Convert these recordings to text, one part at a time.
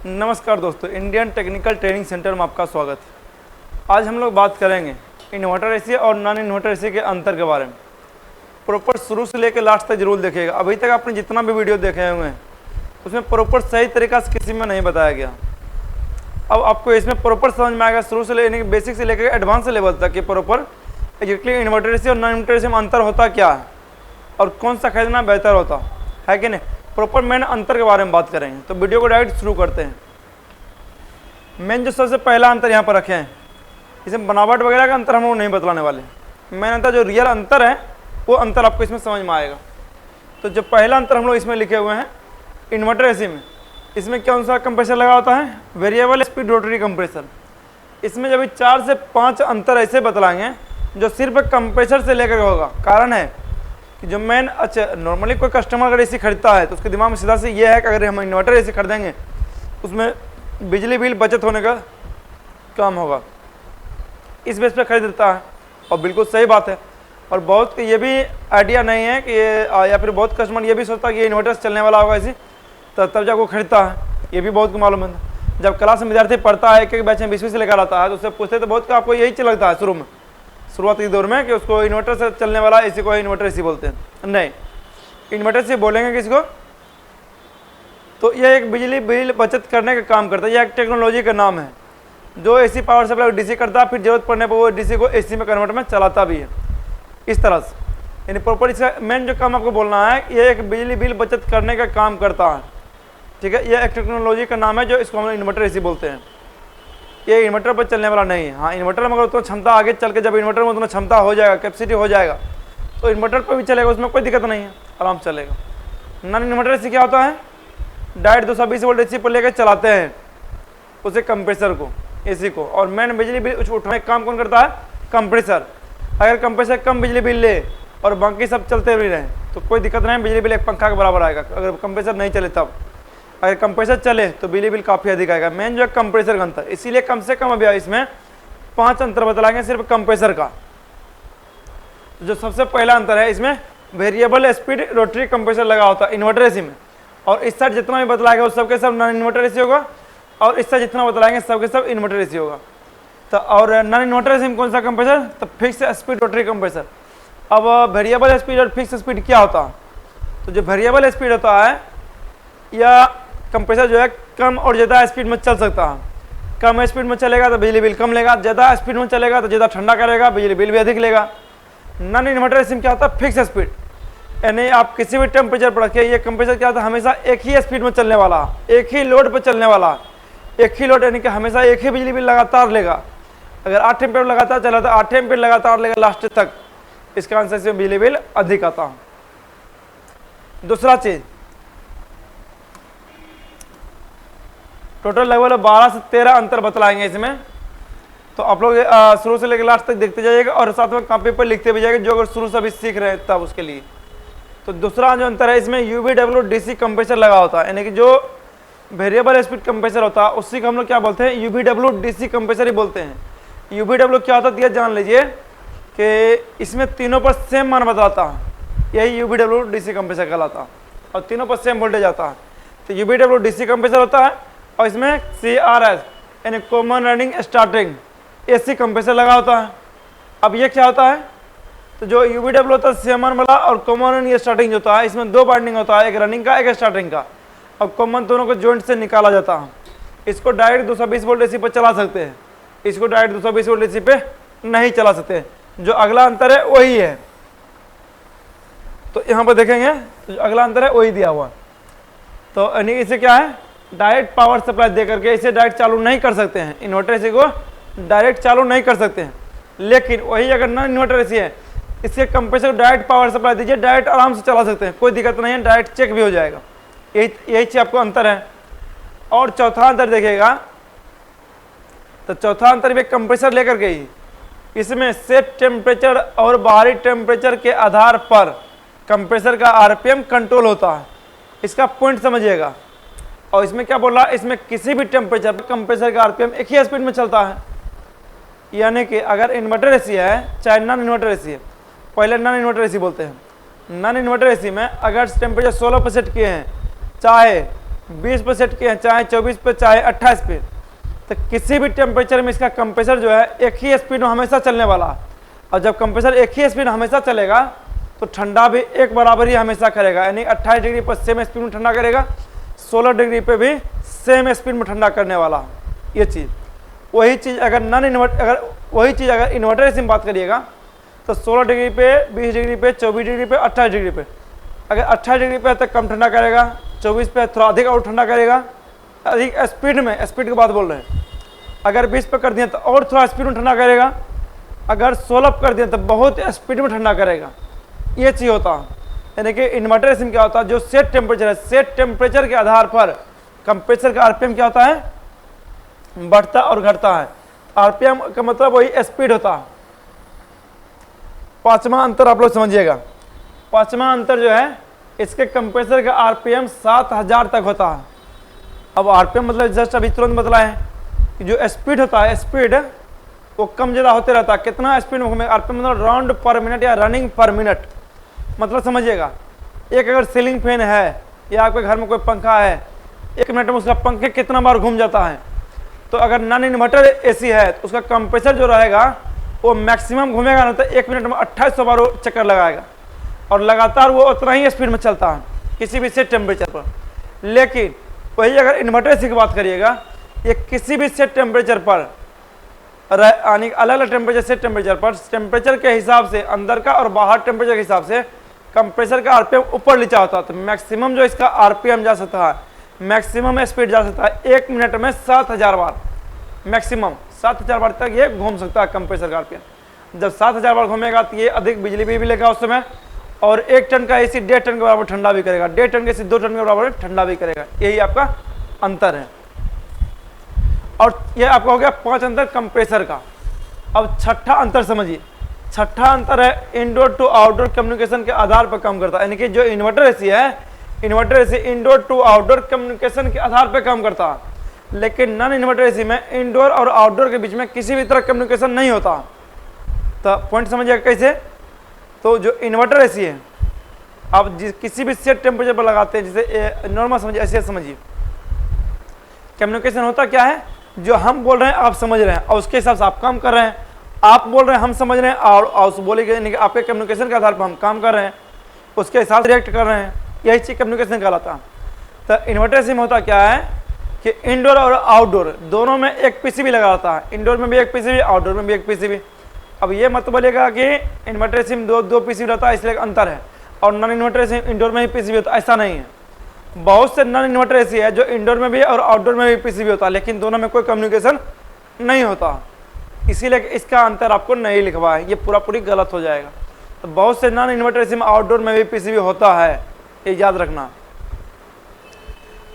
नमस्कार दोस्तों, Indian technical training centre में आपका स्वागत है। आज हम लोग बात करेंगे इन्वर्टर एसी और नॉन इन्वर्टर एसी के अंतर के बारे में। प्रॉपर शुरू से लेकर लास्ट तक जरूर देखिएगा। अभी तक आपने जितना भी वीडियो देखे हुए हैं उसमें प्रॉपर सही तरीका से किसी में नहीं बताया गया। अब आपको इसमें प्रॉपर समझ में आएगा, शुरू से लेने बेसिक से लेकर एडवांस लेवल तक कि प्रॉपर एग्जैक्टली इन्वर्टर एसी और नॉन इन्वर्टर एसी में अंतर होता क्या है और कौन सा खरीदना बेहतर होता है कि नहीं। प्रॉपर मेन अंतर के बारे में बात करेंगे, तो वीडियो को डायरेक्ट शुरू करते हैं। मेन जो सबसे पहला अंतर यहाँ पर रखे हैं, इसमें बनावट वगैरह का अंतर हम लोग नहीं बतलाने वाले। मेन अंतर जो रियल अंतर है वो अंतर आपको इसमें समझ में आएगा। तो जो पहला अंतर हम लोग इसमें लिखे हुए हैं इन्वर्टर एसी में, इसमें कौन सा कंप्रेसर लगा होता है, वेरिएबल स्पीड रोटरी कंप्रेसर। इसमें जब 4 से 5 अंतर ऐसे बतलाएंगे जो सिर्फ कंप्रेसर से लेकर होगा। कारण है कि जो मेन नॉर्मली कोई कस्टमर अगर एसी खरीदता है तो उसके दिमाग में सीधा से ये है कि अगर हम इन्वर्टर एसी खरीदेंगे उसमें बिजली बिल बचत होने का काम होगा, इस बेस पे खरीदता है। और बिल्कुल सही बात है। और बहुत ये भी आइडिया नहीं है कि ये या फिर बहुत कस्टमर ये भी सोचता है कि ये इन्वर्टर चलने वाला होगा एसी, तब जब वो खरीदता है। ये भी बहुत को मालूम है। जब क्लास में विद्यार्थी पढ़ता है, एक बैच में 20 से लेकर आता है, तो उससे पूछते तो बहुत का आपको यही लगता है शुरुआती दौर में कि उसको इन्वर्टर से चलने वाला एसी को इन्वर्टर एसी बोलते हैं। नहीं, इन्वर्टर से बोलेंगे किसी को तो यह एक बिजली बिल बचत करने का काम करता है। यह एक टेक्नोलॉजी का नाम है जो एसी पावर सप्लाई डीसी करता है, फिर जरूरत पड़ने पर वो डीसी को एसी में कन्वर्ट में चलाता भी है। इस तरह से यानी प्रॉपर इसका मेन जो काम आपको बोलना है, ये एक बिजली बिल बचत करने का काम करता है। ठीक है, यह एक टेक्नोलॉजी का नाम है जो इसको हम इन्वर्टर एसी बोलते हैं। ये इन्वर्टर पर चलने वाला नहीं है। हाँ, इन्वर्टर में अगर उतना क्षमता आगे चल के जब इन्वर्टर में उतना क्षमता हो जाएगा, कैपेसिटी हो जाएगा, तो इन्वर्टर पर भी चलेगा, उसमें कोई दिक्कत नहीं है, आराम से चलेगा। नॉन इन्वर्टर एसी क्या होता है, डायरेक्ट 220 वोल्ट एसी पर लेकर चलाते हैं उसे कंप्रेसर को, एसी को। और मेन बिजली बिल उठाने का काम कौन करता है, कंप्रेसर। अगर कंप्रेसर कम बिजली बिल ले और बाकी सब चलते भी रहें तो कोई दिक्कत नहीं, बिजली बिल एक पंखा के बराबर आएगा। अगर कंप्रेसर नहीं चले तब, अगर कंप्रेसर चले तो बिजली बिल काफ़ी अधिक आएगा। मेन जो है कंप्रेसर का अंतर, इसीलिए कम से कम अभी इसमें 5 अंतर बतलाएंगे सिर्फ कंप्रेसर का। जो सबसे पहला अंतर है, इसमें वेरिएबल स्पीड रोटरी कंप्रेसर लगा होता है इन्वर्टर एसी में। और इस साइड जितना भी बतलाएगा वो सबके सब नॉन इन्वर्टर एसी होगा, और इस साइड जितना बतलाएंगे सबके सब इन्वर्टर एसी होगा। तो और नॉन इन्वर्टर एसी में कौन सा कंप्रेसर, तो फिक्स स्पीड रोटरी कंप्रेसर। अब वेरिएबल स्पीड और फिक्स स्पीड क्या होता है, तो जो वेरिएबल स्पीड होता है या कंप्रेसर जो है कम और ज़्यादा स्पीड में चल सकता है। कम स्पीड में चलेगा तो बिजली बिल कम लेगा, ज़्यादा स्पीड में चलेगा तो ज़्यादा ठंडा करेगा, बिजली बिल भी अधिक लेगा। नॉन इन्वर्टर एसी में क्या होता है, फिक्स स्पीड, यानी आप किसी भी टेम्परेचर पर रखिए, ये कंप्रेसर क्या होता है, हमेशा एक ही स्पीड में चलने वाला, एक ही लोड पर चलने वाला। एक ही लोड यानी कि हमेशा एक ही बिजली बिल लगातार लेगा। अगर 8 एम्पीयर लगातार चला तो 8 एम्पीयर लगातार लेगा लास्ट तक। इसका आंसर से बिजली बिल अधिक आता है। दूसरा चीज, टोटल लगभग 12 से 13 अंतर बतलाएंगे इसमें। तो आप लोग शुरू से लेकर लास्ट तक देखते जाइएगा और साथ में कॉपी पर लिखते भी जाइएगा, जो अगर शुरू से अभी सीख रहे हैं तब उसके लिए। तो दूसरा जो अंतर है, इसमें यूवीडब्ल्यू डीसी कंप्रेसर लगा होता है, यानी कि जो वेरिएबल स्पीड कंप्रेसर होता है उसी को हम लोग क्या बोलते हैं, यूवीडब्ल्यू डीसी कंप्रेसर ही बोलते हैं। यूवीडब्ल्यू क्या होता है, यह जान लीजिए कि इसमें तीनों पर सेम मान बताता है, यही यूवीडब्ल्यू डीसी कंप्रेसर कहलाता है। और तीनों पर सेम वोल्टेज आता है, तो यूवीडब्ल्यू डीसी कंप्रेसर होता है। और इसमें CRS यानी common running starting AC compressor लगा होता है। अब ये क्या होता है, तो जो यूवीडब्ल्यू होता है सेमन वाला और कॉमन रनिंग स्टार्टिंग जो होता है, इसमें 2 बाइंडिंग होता है, एक रनिंग का एक स्टार्टिंग का। अब कॉमन दोनों को जॉइंट से निकाला जाता है। इसको डायरेक्ट 220 वोल्ट एसी पर चला सकते हैं, इसको डायरेक्ट 220 वोल्ट एसी पे नहीं चला सकते। जो अगला अंतर है वही है, तो यहाँ पर देखेंगे तो अगला अंतर है वही दिया हुआ। तो यानी इसे क्या है, डायरेक्ट पावर सप्लाई दे करके इसे डायरेक्ट चालू नहीं कर सकते हैं, इन्वर्टर एसी को डायरेक्ट चालू नहीं कर सकते हैं। लेकिन वही अगर नॉन इन्वर्टर एसी है, इसके कंप्रेसर को डायरेक्ट पावर सप्लाई दीजिए, डायरेक्ट आराम से चला सकते हैं, कोई दिक्कत नहीं है, डायरेक्ट चेक भी हो जाएगा। यही चीज आपको अंतर है। और चौथा अंतर देखिएगा, तो चौथा अंतर भी कंप्रेसर लेकर के ही, इसमें सेट टेम्परेचर और बाहरी टेम्परेचर के आधार पर कंप्रेसर का आरपीएम कंट्रोल होता है। इसका पॉइंट समझिएगा। और इसमें क्या बोल रहा है, इसमें किसी भी टेम्परेचर पर कंप्रेसर का आरपीएम एक ही स्पीड में चलता है। यानी कि अगर इन्वर्टर एसी है चाहे नॉन इन्वर्टर एसी है, पहले नॉन इन्वर्टर एसी बोलते हैं। नॉन इन्वर्टर एसी में अगर टेम्परेचर 16 पर सेट किए हैं, चाहे 20 पे सेट किए हैं, चाहे 24 पे चाहे 28 पे, तो किसी भी टेम्परेचर में इसका कंप्रेसर जो है एक ही स्पीड में हमेशा चलने वाला है। और जब कंप्रेसर एक ही स्पीड में हमेशा चलेगा तो ठंडा भी एक बराबर ही हमेशा करेगा, यानी 28 डिग्री पर सेम स्पीड में ठंडा करेगा, 16 डिग्री पे भी सेम स्पीड में ठंडा करने वाला है। ये चीज़ वही चीज़ अगर इन्वर्टर एसी में बात करिएगा तो 16 डिग्री पे, 20 डिग्री पे, 24 डिग्री पे, 28 डिग्री पे, अगर 28 डिग्री पे तो कम ठंडा करेगा, 24 पे थोड़ा अधिक और ठंडा करेगा, अधिक स्पीड में, स्पीड की बात बोल रहे हैं। अगर 20 पे कर दिए तो और थोड़ा स्पीड में ठंडा करेगा, अगर 16 पे कर दिए तो बहुत स्पीड में ठंडा करेगा। ये चीज़ होता है, यानी कि इन्वर्टर एसी में क्या होता है, जो सेट टेम्परेचर है, सेट टेम्परेचर के आधार पर कंप्रेसर का आरपीएम क्या होता है, बढ़ता और घटता है। आरपीएम का मतलब वही स्पीड होता है। पांचवा अंतर आप लोग समझिएगा, पांचवा अंतर जो है इसके कंप्रेसर का आरपीएम 7000 तक होता है। अब आरपीएम मतलब जस्ट अभी तुरंत बदला है कि जो स्पीड होता है, स्पीड वो कम ज़्यादा होते रहता है। कितना स्पीड में घूमेगा, आरपीएम मतलब राउंड पर मिनट या रनिंग पर मिनट, मतलब समझिएगा। एक अगर सीलिंग फैन है या आपके घर में कोई पंखा है, 1 मिनट में उसका पंखे कितना बार घूम जाता है। तो अगर नॉन इन्वर्टर एसी है तो उसका कंप्रेसर जो रहेगा वो मैक्सिमम घूमेगा ना तो 1 मिनट में 2800 बार वो चक्कर लगाएगा और लगातार वो उतना ही स्पीड में चलता है किसी भी सेट टेम्परेचर पर। लेकिन वही अगर इन्वर्टर एसी की बात करिएगा, ये किसी भी सेट टेम्परेचर पर यानी अलग अलग टेम्परेचर, सेट टेम्परेचर पर टेम्परेचर के हिसाब से, अंदर का और बाहर टेम्परेचर के हिसाब से कंप्रेसर का आरपीएम ऊपर नीचे होता है। तो मैक्सिमम जो इसका आरपीएम जा सकता है, मैक्सिमम स्पीड जा सकता है 1 मिनट में 7000 बार, मैक्सिमम 7000 बार तक ये घूम सकता है कंप्रेसर का आरपीएम। जब 7000 बार घूमेगा तो ये अधिक बिजली भी लेगा उस समय, और 1 टन का एसी 1.5 टन के बराबर ठंडा भी करेगा, 1.5 टन का एसी 2 टन के बराबर ठंडा भी करेगा। यही आपका अंतर है। और ये आपका हो गया 5 अंतर कंप्रेसर का। अब छठा अंतर समझिए, छठा अंतर है इंडोर टू आउटडोर कम्युनिकेशन के आधार पर काम करता है। यानी कि जो इन्वर्टर एसी है, inverter AC indoor to outdoor communication के आधार पर काम करता है, लेकिन नॉन इन्वर्टर एसी में इंडोर और आउटडोर के बीच में किसी भी तरह कम्युनिकेशन नहीं होता। तो पॉइंट समझिएगा कैसे। तो जो इन्वर्टर एसी है आप किसी भी सेट टेम्परेचर पर लगाते हैं, जैसे नॉर्मल समझिए, ऐसे समझिए, कम्युनिकेशन होता क्या है, जो हम बोल रहे हैं आप समझ रहे हैं और उसके हिसाब से आप काम कर रहे हैं, आप बोल रहे हैं हम समझ रहे हैं और उस बोलेंगे कि आपके कम्युनिकेशन के आधार पर हम काम कर रहे हैं, उसके हिसाब से रिएक्ट कर रहे हैं, यही चीज़ कम्युनिकेशन कहलाता है। तो इन्वर्टर एसी में होता क्या है कि इंडोर और आउटडोर दोनों में एक पीसीबी लगा रहता है, इंडोर में भी एक पीसीबी, आउटडोर में भी एक पीसीबी। अब ये मत बोलिएगा कि इन्वर्टर एसी में दो पीसीबी रहता है इसलिए अंतर है, और नॉन इन्वर्टर एसी इंडोर में ही पीसीबी होता है, ऐसा नहीं है। बहुत से नॉन इन्वर्टर एसी है जो इंडोर में भी और आउटडोर में भी पीसीबी होता है, लेकिन दोनों में कोई कम्युनिकेशन नहीं होता, इसीलिए इसका अंतर आपको नहीं लिखवा है, ये पूरी गलत हो जाएगा। तो बहुत से नॉन इन्वर्टर एसी में आउटडोर में भी पीसीबी होता है, ये याद रखना,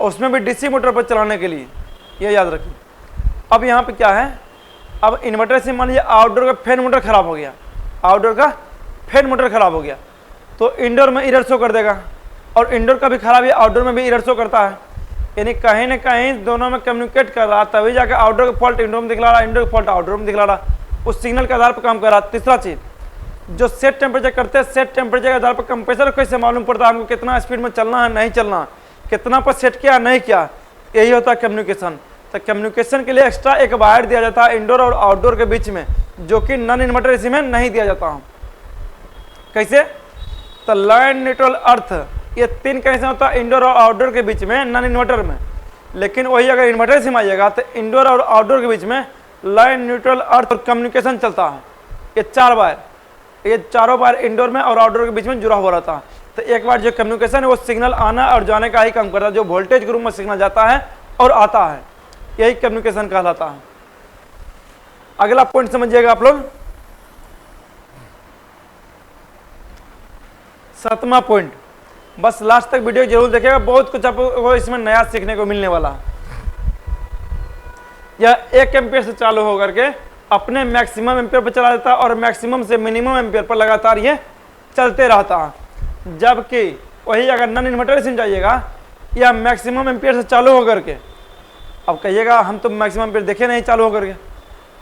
उसमें भी डीसी मोटर पर चलाने के लिए, ये याद रखिए। अब यहाँ पे क्या है, अब इन्वर्टर से मान लीजिए आउटडोर का फैन मोटर खराब हो गया, आउटडोर का फैन मोटर खराब हो गया तो इंडोर में एरर शो कर देगा, और इंडोर का भी खराब है आउटडोर में भी एरर शो करता है, यानी कहीं ना कहीं दोनों में कम्युनिकेट कर रहा, तभी जाकर आउटडोर का फॉल्ट इंडोर में दिखला रहा, इंडोर का फॉल्ट आउटडोर में दिखला रहा, उस सिग्नल के आधार पर काम कर रहा। तीसरा चीज़ जो सेट टेम्परेचर करते हैं, सेट टेम्परेचर के आधार पर कंप्रेसर कैसे मालूम पड़ता है हमको कितना स्पीड में चलना है नहीं चलना, कितना पर सेट किया नहीं किया, यही होता है कम्युनिकेशन। तो कम्युनिकेशन के लिए एक्स्ट्रा एक वायर दिया जाता है इंडोर और आउटडोर के बीच में, जो कि नॉन इन्वर्टर एसी में नहीं दिया जाता है। कैसे, तो लैंड, न्यूट्रल, अर्थ, ये 3 कनेक्शन होता है इंडोर और आउटडोर के बीच में नॉन इन्वर्टर में, लेकिन वही अगर इन्वर्टर एसी में आइएगा तो इंडोर और आउटडोर के बीच में लैंड, न्यूट्रल, अर्थ और कम्युनिकेशन चलता है। ये 4 वायर, ये चारों वायर इंडोर में और आउटडोर के बीच में जुड़ा हुआ रहता है। तो एक बार जो कम्युनिकेशन है वो सिग्नल आना और जाने का ही काम करता है, जो वोल्टेज के रूप में सिग्नल जाता है और आता है, यही कम्युनिकेशन कहलाता है। अगला पॉइंट समझिएगा आप लोग, 7वां पॉइंट, बस लास्ट तक वीडियो जरूर देखिएगा, बहुत कुछ आपको इसमें नया सीखने को मिलने वाला है। यह 1 एम्पियर से चालू होकर के अपने मैक्सिमम एम्पियर पर चला जाता है और मैक्सिमम से मिनिमम एम्पियर पर लगातार ये चलते रहता है। जबकि वही अगर नॉन इन्वर्टर से जाइएगा या मैक्सिमम एम्पियर से चालू होकर के, अब कहिएगा हम तो मैक्सिमम एम्पियर देखे नहीं चालू होकर के,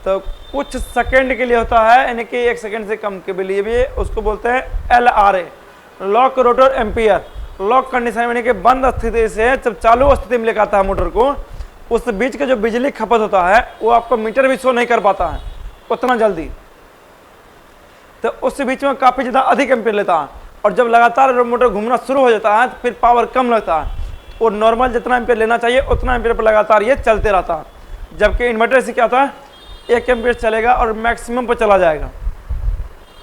तो कुछ सेकंड के लिए होता है, यानी कि 1 सेकंड से कम के लिए भी, उसको बोलते हैं LRA, lock rotor ampere, lock condition यानी कि बंद स्थिति से जब चालू स्थिति में लेकर आता है मोटर को, उस बीच का जो बिजली खपत होता है वो आपको मीटर भी शो नहीं कर पाता है उतना जल्दी, तो उस बीच में काफ़ी ज़्यादा अधिक एम्पीयर लेता है। और जब लगातार मोटर घूमना शुरू हो जाता है तो फिर पावर कम लगता है और नॉर्मल जितना एम्पीयर लेना चाहिए उतना एम्पीयर पर लगातार ये चलते रहता है। जबकि इन्वर्टर से क्या होता है, 1 एम्पीयर चलेगा और मैक्सिमम पर चला जाएगा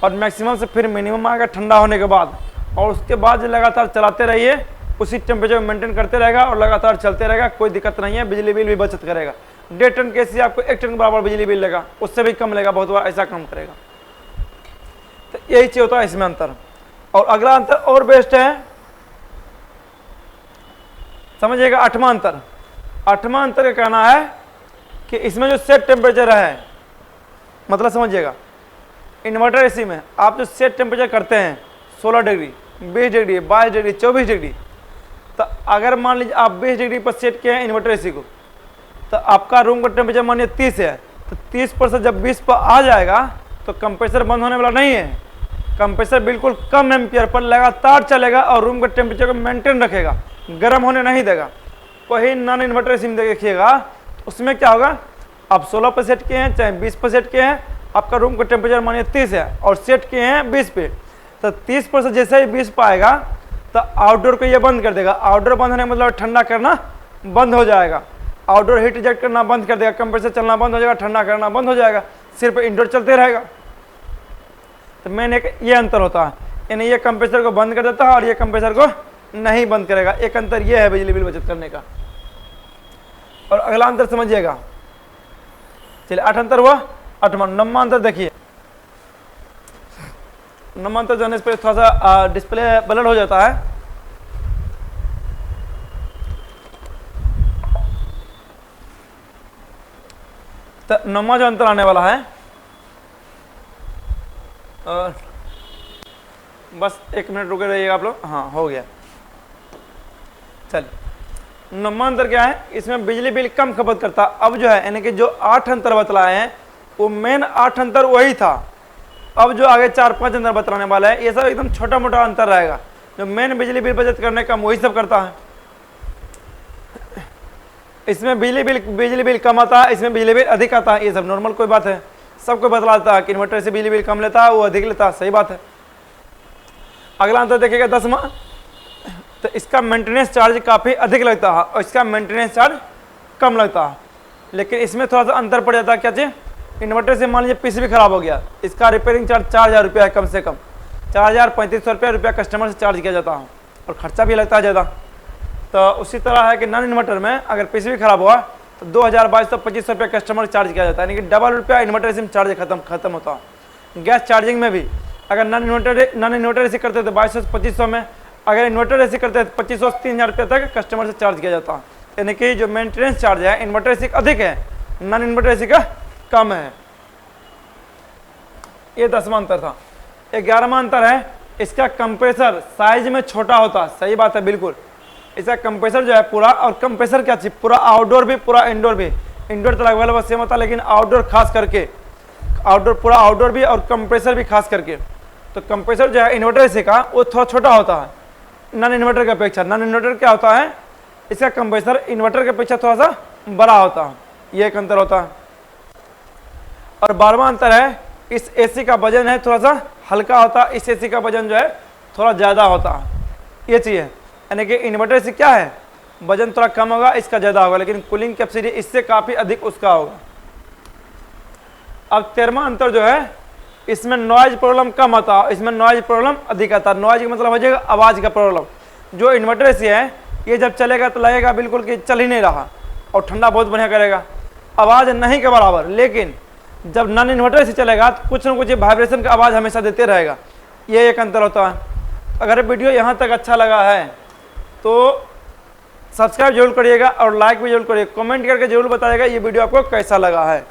और मैक्सिमम से फिर मिनिमम आएगा ठंडा होने के बाद, और उसके बाद लगातार चलाते रहिए, उसी टेम्परेचर मेंटेन करते रहेगा और लगातार चलते रहेगा, कोई दिक्कत नहीं है, बिजली बिल भी बचत करेगा। 1.5 टन के एसी आपको 1 टन के बराबर बिजली बिल लेगा, उससे भी कम लेगा, बहुत बार ऐसा कम करेगा। तो यही चीज़ होता है इसमें अंतर। और अगला अंतर और बेस्ट है, समझिएगा 8वां अंतर। 8वां अंतर का कहना है कि इसमें जो सेट टेम्परेचर है, मतलब समझिएगा इन्वर्टर एसी में आप जो सेट टेम्परेचर करते हैं 16 डिग्री, 20 डिग्री, 22 डिग्री, 24 डिग्री, तो अगर मान लीजिए आप 20 डिग्री पर सेट किए हैं इन्वर्टर एसी को, तो आपका रूम का टेम्परेचर मानिए 30 है, तो 30 पर से जब 20 पर आ जाएगा तो कंप्रेसर बंद होने वाला नहीं है। कंप्रेसर बिल्कुल कम एम्पियर पर लगातार चलेगा और रूम का टेम्परेचर को मेंटेन रखेगा, गर्म होने नहीं देगा। वही नॉन इन्वर्टर एसी में देखिएगा, उसमें क्या होगा, आप 16 पर सेट किए हैं चाहे 20 पर सेट किए हैं, आपका रूम का टेम्परेचर मानिए 30 है और सेट किए हैं 20 पे, तो 30 पर से जैसे ही 20 पर आएगा तो आउटडोर को ये बंद कर देगा। आउटडोर बंद होने मतलब ठंडा करना बंद हो जाएगा, आउटडोर हीट रिजेक्ट करना बंद कर देगा, कंप्रेसर चलना बंद हो जाएगा, ठंडा करना बंद हो जाएगा, सिर्फ इंडोर चलते रहेगा। तो मेन एक ये अंतर होता है, यानी ये कंप्रेसर को बंद कर देता है और ये कंप्रेसर को नहीं बंद करेगा। एक अंतर ये है बिजली बिल बचत करने का। और अगला अंतर समझिएगा, चलिए 8 अंतर हुआ। 9वां अंतर देखिए, 9वां अंतर जाने से थोड़ा सा डिस्प्ले ब्लर हो जाता है। तो 9वां जो अंतर आने वाला है, बस 1 मिनट रुके रहिएगा आप लोग। हाँ हो गया, चलिए 9वां अंतर क्या है, इसमें बिजली बिल कम खपत करता। अब जो है यानी कि जो 8 अंतर बतलाए हैं वो मेन 8 अंतर वही था। अब जो आगे 4-5 अंतर बतलाने वाला है ये सब एकदम छोटा मोटा अंतर रहेगा। जो मेन बिजली बिल बचत करने का वही सब करता है। इसमें बिजली बिल कम आता है, इसमें बिजली बिल अधिक आता है, ये सब नॉर्मल कोई बात है, सबको बतलाता है कि इन्वर्टर से बिजली बिल कम लेता है वो अधिक लेता है, सही बात है। अगला अंतर देखिएगा 10वां, तो इसका मेंटेनेंस चार्ज काफ़ी अधिक लगता है और इसका मेंटेनेंस चार्ज कम लगता है। लेकिन इसमें थोड़ा सा अंतर पड़ जाता है, क्या चीज़, इन्वर्टर से मान लीजिए पीसीबी खराब हो गया, इसका रिपेयरिंग चार्ज 4000 रुपया है, कम से कम 4000-3500 रुपया कस्टमर से चार्ज किया जाता है और खर्चा भी लगता है ज़्यादा। तो उसी तरह है कि नॉन इन्वर्टर में अगर पीसीबी खराब हुआ तो 2200-2500 रुपया कस्टमर चार्ज किया जाता है, यानी कि डबल रुपया इन्वर्टर से चार्ज खत्म होता है। गैस चार्जिंग में भी अगर नॉन इन्वर्टर ऐसे करते तो 2200-2500 में, अगर इन्वर्टर ऐसे करते हैं तो 2500-3000 रुपये तक कस्टमर से चार्ज किया जाता है। यानी कि जो मेंटेनेंस चार्ज है इन्वर्टर ऐसे अधिक है, नॉन इन्वर्टर ऐसे का कम है। ये 10वां अंतर था। 11वां अंतर है, इसका कंप्रेसर साइज में छोटा होता है, सही बात है बिल्कुल। इसका कंप्रेसर जो है पूरा, और कंप्रेसर क्या चीज, पूरा आउटडोर भी पूरा इंडोर भी, इंडोर तो लगभग सेम होता है लेकिन आउटडोर खास करके, आउटडोर पूरा आउटडोर भी और कंप्रेसर भी खास करके। तो कंप्रेसर जो है इन्वर्टर से का वो थोड़ा छोटा होता है नॉन इन्वर्टर की अपेक्षा। नॉन इन्वर्टर क्या होता है, इसका कंप्रेसर इन्वर्टर की अपेक्षा थोड़ा सा बड़ा होता है, ये एक अंतर होता है। और 12वां अंतर है, इस एसी का वजन है थोड़ा सा हल्का होता है, इस एसी का वजन जो है थोड़ा ज़्यादा होता है, ये चीज़ है। यानी कि इन्वर्टर से क्या है, वजन थोड़ा कम होगा, इसका ज़्यादा होगा, लेकिन कूलिंग कैपेसिटी इससे काफ़ी अधिक उसका होगा। अब 13वां अंतर जो है, इसमें नॉइज प्रॉब्लम कम आता है, इसमें नॉइज प्रॉब्लम अधिक आता है। नॉइज का मतलब हो जाएगा आवाज़ का प्रॉब्लम। जो इन्वर्टर से है ये जब चलेगा तो लगेगा बिल्कुल कि चल ही नहीं रहा और ठंडा बहुत बढ़िया करेगा, आवाज़ नहीं के बराबर। लेकिन जब नॉन इन्वर्टर से चलेगा तो कुछ ना कुछ वाइब्रेशन का आवाज़ हमेशा देते रहेगा, ये एक अंतर होता है। अगर वीडियो यहाँ तक अच्छा लगा है तो सब्सक्राइब जरूर करिएगा और लाइक भी जरूर करिएगा, कमेंट करके जरूर बताइएगा ये वीडियो आपको कैसा लगा है।